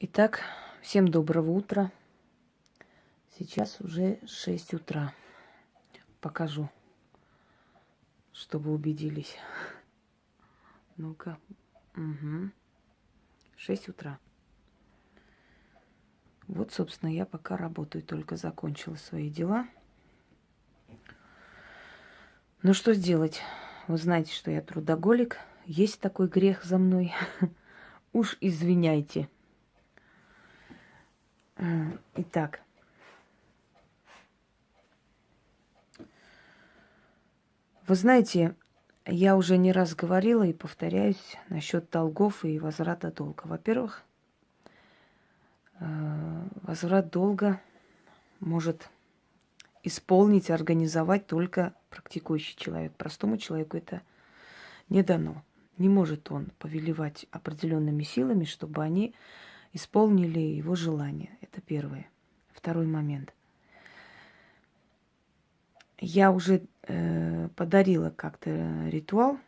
Итак, всем доброго утра. Сейчас уже 6 утра. Покажу, чтобы убедились. Ну-ка. Угу. 6 утра. Вот, собственно, я пока работаю, только закончила свои дела. Ну, что сделать? Вы знаете, что я трудоголик. Есть такой грех за мной. Уж извиняйте. Итак. Вы знаете, я уже не раз говорила и повторяюсь насчет долгов и возврата долга. Во-первых, возврат долга может исполнить, организовать только практикующий человек. Простому человеку это не дано. Не может он повелевать определенными силами, чтобы они исполнили его желание. Это первое. Второй момент. Я уже подарила как-то ритуал,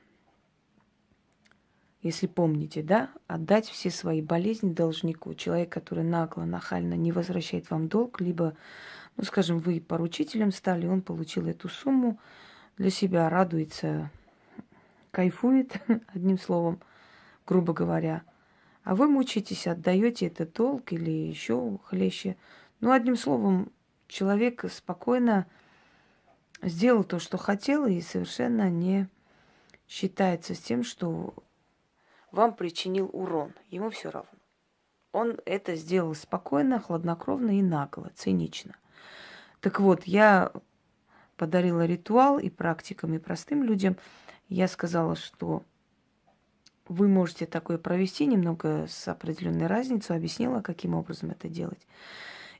если помните, да, отдать все свои болезни должнику. Человек, который нагло, нахально не возвращает вам долг, либо, ну, скажем, вы поручителем стали, он получил эту сумму для себя, радуется, кайфует, одним словом, грубо говоря. А вы мучаетесь, отдаете этот долг или еще хлеще. Ну, одним словом, человек спокойно сделал то, что хотел, и совершенно не считается с тем, что вам причинил урон. Ему все равно. Он это сделал спокойно, хладнокровно и нагло, цинично. Так вот, я подарила ритуал и практикам, и простым людям. Я сказала, что вы можете такое провести, немного с определенной разницей, объяснила, каким образом это делать.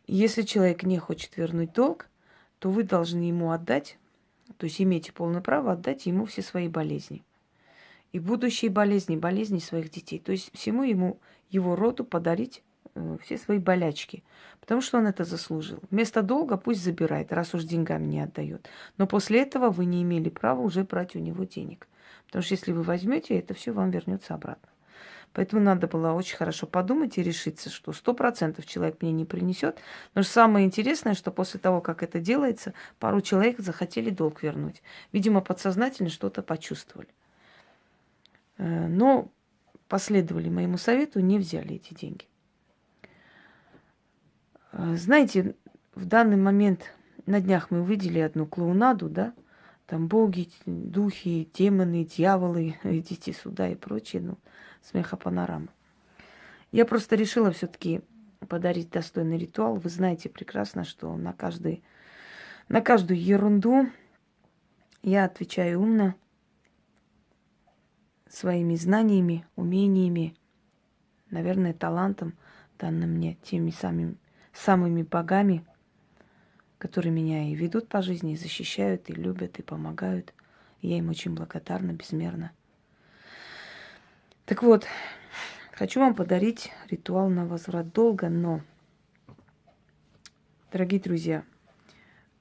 Если человек не хочет вернуть долг, то вы должны ему отдать, то есть имеете полное право отдать ему все свои болезни. И будущие болезни, болезни своих детей. То есть всему ему, его роду подарить все свои болячки. Потому что он это заслужил. Вместо долга пусть забирает, раз уж деньгами не отдает. Но после этого вы не имели права уже брать у него денег. Потому что если вы возьмете, это все вам вернется обратно. Поэтому надо было очень хорошо подумать и решиться, что 100% человек мне не принесет. Но самое интересное, что после того, как это делается, пару человек захотели долг вернуть. Видимо, подсознательно что-то почувствовали. Но последовали моему совету, не взяли эти деньги. Знаете, в данный момент на днях мы увидели одну клоунаду, да? Там боги, духи, демоны, дьяволы, идите сюда и прочее, ну, смехопанорама. Я просто решила все-таки подарить достойный ритуал. Вы знаете прекрасно, что на каждую ерунду я отвечаю умно, своими знаниями, умениями, наверное, талантом, данным мне теми самыми богами, которые меня и ведут по жизни, и защищают, и любят, и помогают. И я им очень благодарна, безмерно. Так вот, хочу вам подарить ритуал на возврат долга, но, дорогие друзья,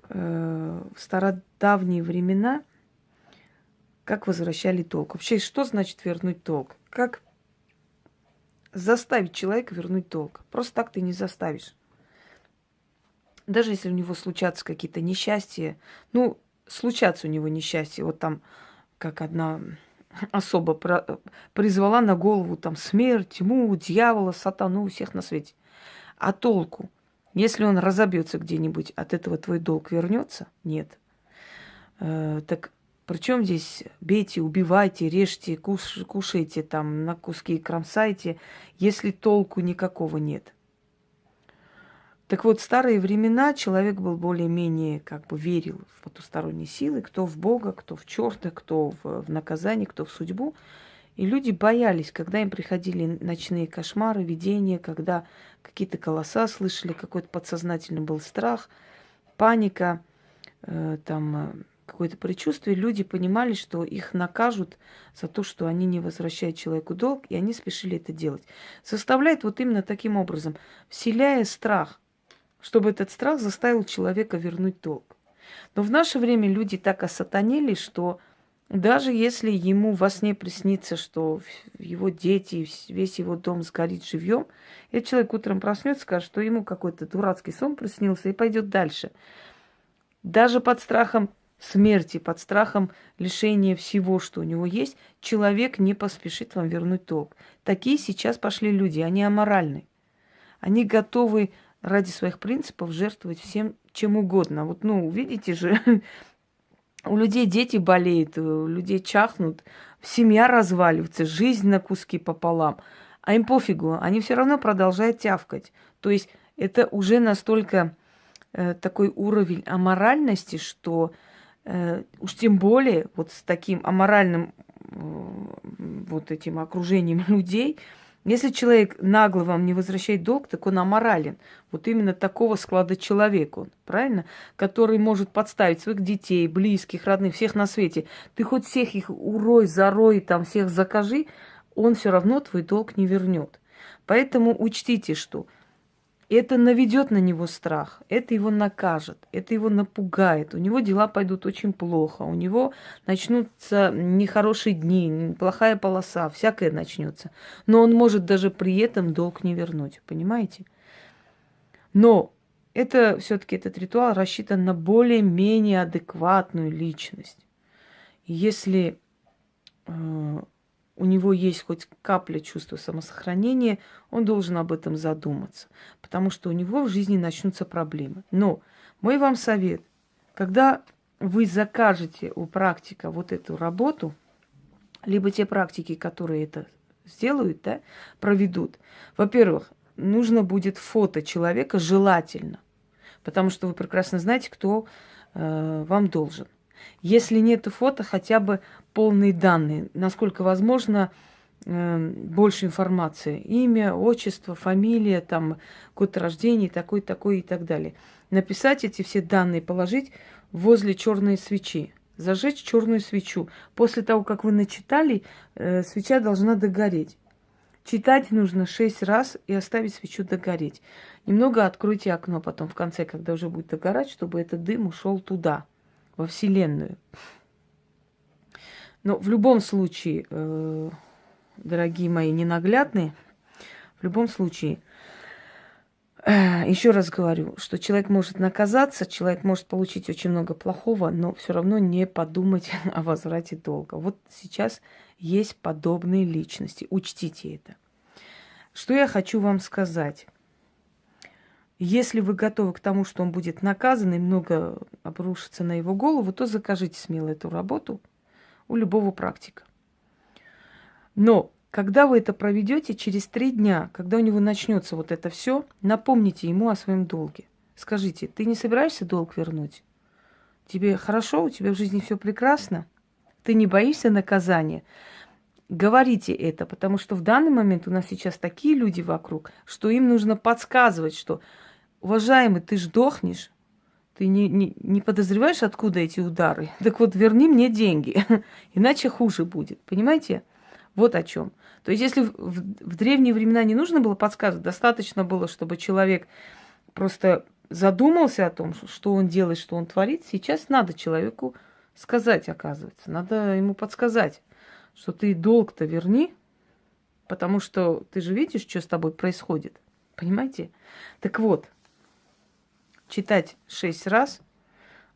в стародавние времена как возвращали долг? Вообще, что значит вернуть долг? Как заставить человека вернуть долг? Просто так ты не заставишь. Даже если у него случатся какие-то несчастья, ну, случатся у него несчастья. Вот там, как одна особа призвала на голову там смерть, тьму, дьявола, сатану, всех на свете. А толку? Если он разобьется где-нибудь, от этого твой долг вернется? Нет. Так причем здесь бейте, убивайте, режьте, кушайте, там на куски кромсайте, если толку никакого нет. Так вот, в старые времена человек был более-менее, как бы верил в потусторонние силы, кто в Бога, кто в черта, кто в наказание, кто в судьбу. И люди боялись, когда им приходили ночные кошмары, видения, когда какие-то голоса слышали, какой-то подсознательный был страх, паника, какое-то предчувствие. Люди понимали, что их накажут за то, что они не возвращают человеку долг, и они спешили это делать. Заставляет вот именно таким образом, вселяя страх, чтобы этот страх заставил человека вернуть долг. Но в наше время люди так осатанели, что Даже если ему во сне приснится, что его дети, весь его дом сгорит живьем, этот человек утром проснется, скажет, что ему какой-то дурацкий сон приснился и пойдет дальше. Даже под страхом смерти, под страхом лишения всего, что у него есть, человек не поспешит вам вернуть долг. Такие сейчас пошли люди, они аморальны. Они готовы ради своих принципов жертвовать всем, чем угодно. Вот, видите же, у людей дети болеют, у людей чахнут, семья разваливается, жизнь на куски пополам. А им пофигу, они все равно продолжают тявкать. То есть это уже настолько такой уровень аморальности, что уж тем более вот с таким аморальным вот этим окружением людей, если человек нагло вам не возвращает долг, так он аморален. Вот именно такого склада человек он, правильно? Который может подставить своих детей, близких, родных, всех на свете. Ты хоть всех их урой, зарой, там всех закажи, он все равно твой долг не вернет. Поэтому учтите, что это наведет на него страх, это его накажет, это его напугает. У него дела пойдут очень плохо, у него начнутся нехорошие дни, плохая полоса, всякое начнется. Но он может даже при этом долг не вернуть, понимаете? Но это все-таки этот ритуал рассчитан на более-менее адекватную личность. И если у него есть хоть капля чувства самосохранения, он должен об этом задуматься, потому что у него в жизни начнутся проблемы. Но мой вам совет, когда вы закажете у практика вот эту работу, либо те практики, которые это сделают, да, проведут, во-первых, нужно будет фото человека желательно, потому что вы прекрасно знаете, кто вам должен. Если нет фото, хотя бы полные данные, насколько возможно, больше информации. Имя, отчество, фамилия, там, год рождения, такой и так далее. Написать эти все данные, положить возле черной свечи. Зажечь черную свечу. После того, как вы начитали, свеча должна догореть. Читать нужно 6 раз и оставить свечу догореть. Немного откройте окно потом в конце, когда уже будет догорать, чтобы этот дым ушел туда, во Вселенную. Но в любом случае, дорогие мои ненаглядные, в любом случае, еще раз говорю, что человек может наказаться, человек может получить очень много плохого, но все равно не подумать о возврате долга. Вот сейчас есть подобные личности. Учтите это. Что я хочу вам сказать. Если вы готовы к тому, что он будет наказан и много обрушится на его голову, то закажите смело эту работу у любого практика. Но когда вы это проведете, через 3 дня, когда у него начнется вот это все, напомните ему о своем долге. Скажите, ты не собираешься долг вернуть? Тебе хорошо, у тебя в жизни все прекрасно? Ты не боишься наказания? Говорите это, потому что в данный момент у нас сейчас такие люди вокруг, что им нужно подсказывать, что, уважаемый, ты ж дохнешь, ты не подозреваешь, откуда эти удары? Так вот, верни мне деньги, иначе хуже будет, понимаете? Вот о чем. То есть, если в древние времена не нужно было подсказывать, достаточно было, чтобы человек просто задумался о том, что он делает, что он творит, сейчас надо человеку сказать, оказывается. Надо ему подсказать, что ты долг-то верни, потому что ты же видишь, что с тобой происходит. Понимаете? Так вот, читать 6 раз,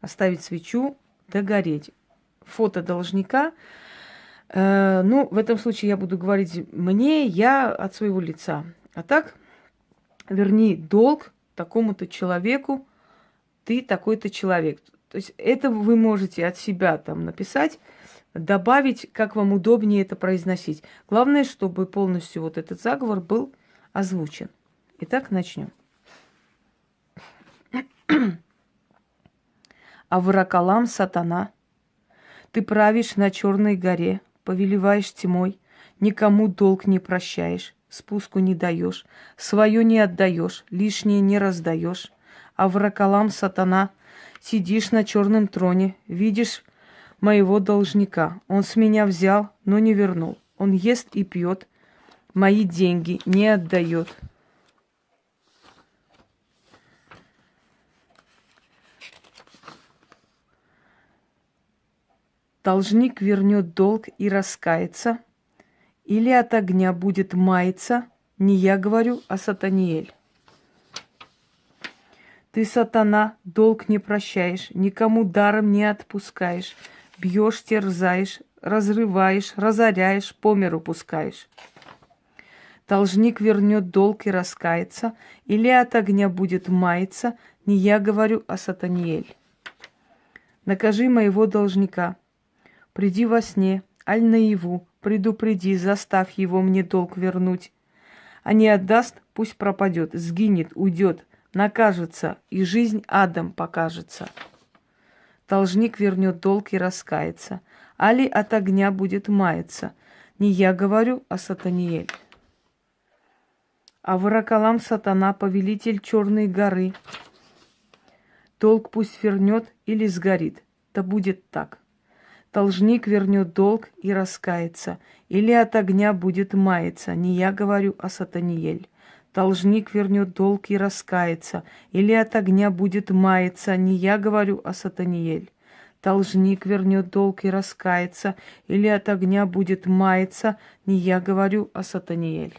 оставить свечу, догореть. Фото должника. В этом случае я буду говорить я от своего лица. А так, верни долг такому-то человеку, ты такой-то человек. То есть это вы можете от себя там написать, добавить, как вам удобнее это произносить. Главное, чтобы полностью вот этот заговор был озвучен. Итак, начнем. Авракалам, сатана, ты правишь на черной горе, повелеваешь тьмой, никому долг не прощаешь, спуску не даешь, свое не отдаешь, лишнее не раздаешь. Авракалам, сатана, сидишь на черном троне, видишь моего должника. Он с меня взял, но не вернул. Он ест и пьет, мои деньги не отдает. Должник вернет долг и раскается, или от огня будет маяться, не я говорю, а Сатаниэль. Ты, сатана, долг не прощаешь, никому даром не отпускаешь, бьешь, терзаешь, разрываешь, разоряешь, по миру пускаешь. Должник вернет долг и раскается, или от огня будет маяться, не я говорю, а Сатаниэль. Накажи моего должника, приди во сне, аль наяву, предупреди, заставь его мне долг вернуть. А не отдаст, пусть пропадет, сгинет, уйдет, накажется, и жизнь адом покажется. Должник вернет долг и раскается, али от огня будет маяться. Не я говорю, а Сатаниэль. А Варакалам сатана, повелитель черной горы, долг пусть вернет или сгорит. Да будет так. Должник вернет долг и раскается, или от огня будет маяться. Не я говорю, а Сатаниэль. Должник вернет долг и раскается, или от огня будет маяться. Не я говорю, а Сатаниэль. Должник вернет долг и раскается, или от огня будет маяться. Не я говорю, а Сатаниэль.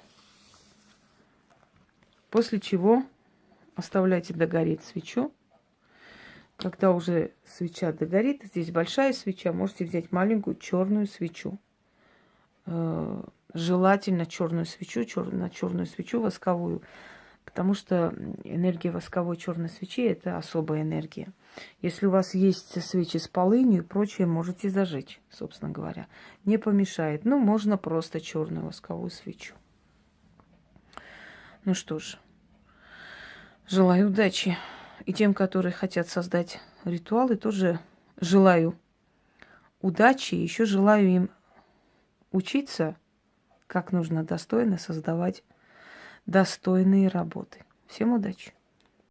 После чего оставляйте догореть свечу. Когда уже свеча догорит, здесь большая свеча, можете взять маленькую черную свечу. Желательно черную свечу, на черную свечу восковую, потому что энергия восковой черной свечи – это особая энергия. Если у вас есть свечи с полынью и прочее, можете зажечь, собственно говоря. Не помешает. Ну, можно просто черную восковую свечу. Ну что ж, желаю удачи. И тем, которые хотят создать ритуалы, тоже желаю удачи. Еще желаю им учиться, как нужно достойно создавать достойные работы. Всем удачи!